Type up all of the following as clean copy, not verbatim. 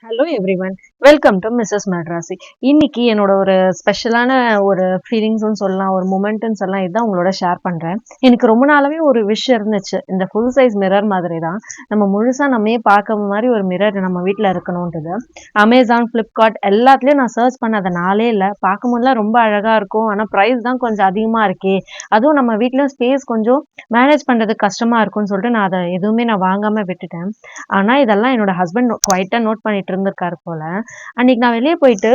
Hello everyone, welcome to Mrs Madrasi. இன்னைக்கு என்னோட ஒரு ஸ்பெஷலான ஒரு ஃபீலிங்ஸ்னு சொல்லலாம், ஒரு மொமெண்ட்னு சொல்லலாம். இதுதான் உங்களோட ஷேர் பண்றேன். எனக்கு ரொம்ப நாளாவே ஒரு விஷ் இருந்துச்சு. இந்த ஃபுல் சைஸ் மிரர் மாதிரி தான் நம்ம முழுசா நம்மையே பார்க்க மாதிரி ஒரு மிரர் நம்ம வீட்டில் இருக்கணும்ன்றது. அமேசான், ஃப்ளிப்கார்ட் எல்லாத்துலேயும் நான் சர்ச் பண்ணாத நாளே இல்லை. பார்க்கும்போதுலாம் ரொம்ப அழகா இருக்கும், ஆனால் ப்ரைஸ் தான் கொஞ்சம் அதிகமாக இருக்கே, அதுவும் நம்ம வீட்டில் ஸ்பேஸ் கொஞ்சம் மேனேஜ் பண்ணுறதுக்கு கஷ்டமா இருக்கும்னு சொல்லிட்டு நான் அதை எதுவுமே நான் வாங்காம விட்டுட்டேன். ஆனா இதெல்லாம் என்னோட ஹஸ்பண்ட் குவைட்டா நோட் பண்ணிட்டு இருந்திருக்காரு போல. அன்னைக்கு நான் வெளியே போயிட்டு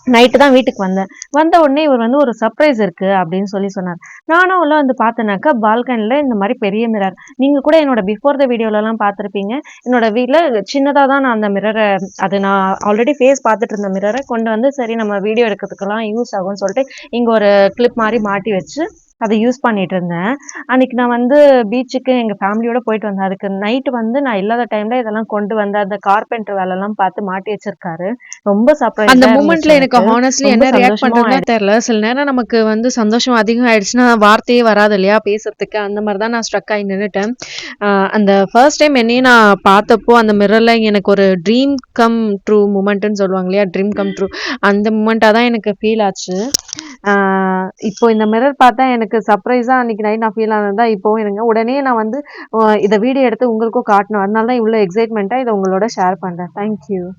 நைட்டு தான் வீட்டுக்கு வந்தேன். வந்த உடனே இவர் வந்து ஒரு சர்ப்ரைஸ் இருக்கு அப்படின்னு சொன்னார். நானும் உள்ள வந்து பார்த்தேனாக்கா பால்கனில இந்த மாதிரி பெரிய மிரர். நீங்க கூட என்னோட பிஃபோர் த வீடியோலலாம் பார்த்துருப்பீங்க. என்னோட வீட்டில் சின்னதாக தான் நான் அந்த மிரரை, அது நான் ஆல்ரெடி ஃபேஸ் பார்த்துட்டு இருந்த மிரரை கொண்டு வந்து சரி நம்ம வீடியோ எடுக்கிறதுக்கெல்லாம் யூஸ் ஆகும்னு சொல்லிட்டு இங்கே ஒரு கிளிப் மாதிரி மாட்டி வச்சு அதை யூஸ் பண்ணிட்டு இருந்தேன். அன்னைக்கு நான் வந்து பீச்சுக்கு எங்க ஃபேமிலியோட போயிட்டு வந்தேன். அதுக்கு நைட்டு வந்து நான் இல்லாத டைம்ல இதெல்லாம் கொண்டு வந்து அந்த கார்பெண்டர் வேலைலாம் பார்த்து மாட்டி வச்சிருக்காரு. ரொம்ப அந்த சர்ப்ரைஸா மூமெண்ட்ல இருந்துச்சு எனக்கு எனக்கு. ஹானஸ்ட்லி ரொம்ப என்ன ரியாக்ட் சந்தோஷமும் பண்றதுன்னு தான் தெரியல. சில நேரம் நமக்கு வந்து சந்தோஷம் அதிகம் ஆயிடுச்சுன்னா வார்த்தையே வராது இல்லையா பேசுறதுக்கு. அந்த மாதிரி தான் நான் ஸ்ட்ரக் ஆகி நின்னுட்டேன். அந்த ஃபர்ஸ்ட் டைம் என்னையும் நான் பார்த்தப்போ அந்த மிரர்ல எனக்கு ஒரு ட்ரீம் கம் ட்ரூ மூமெண்ட்னு சொல்லுவாங்க இல்லையா, ட்ரீம் கம் ட்ரூ அந்த மூமெண்ட்டாக தான் எனக்கு ஃபீல் ஆச்சு. இப்போ இந்த மிரர் பார்த்தா எனக்கு சர்ப்ரைஸா அன்னைக்கு நைட் நான் ஃபீல் ஆனது தான் இப்போவும் எனக்கு. உடனே நான் வந்து இதை வீடியோ எடுத்து உங்களுக்கும் காட்டணும். அதனால தான் இவ்வளோ எக்ஸைட்மெண்ட்டாக இதை உங்களோட ஷேர் பண்றேன். தேங்க்யூ.